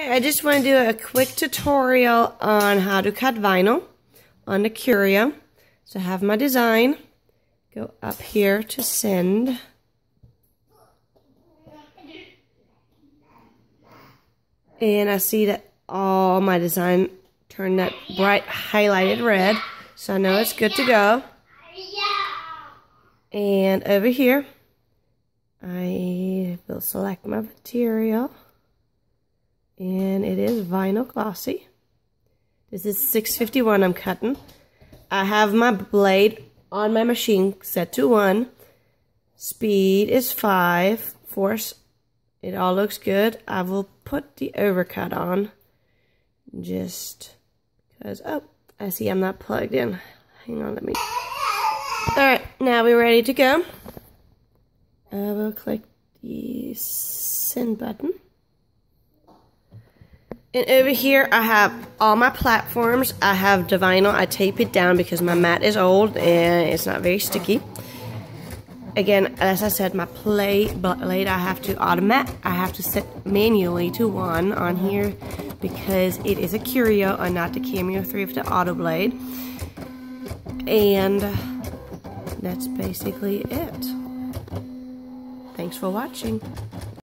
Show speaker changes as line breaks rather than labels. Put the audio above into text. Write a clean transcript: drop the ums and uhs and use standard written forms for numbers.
I just want to do a quick tutorial on how to cut vinyl on the Curio. So I have my design. Go up here to send. And I see that all my design turned that bright highlighted red. So I know it's good to go. And over here, I will select my material. And it is vinyl glossy. This is 651 I'm cutting. I have my blade on my machine set to 1. Speed is 5. Force, it all looks good. I will put the overcut on just because, oh, I see I'm not plugged in. Hang on, let me. Alright, now we're ready to go. I will click the send button. And over here, I have all my platforms. I have the vinyl. I tape it down because my mat is old and it's not very sticky. Again, as I said, my blade I have to set manually to 1 on here because it is a Curio and not the Cameo 3 with the auto blade. And that's basically it. Thanks for watching.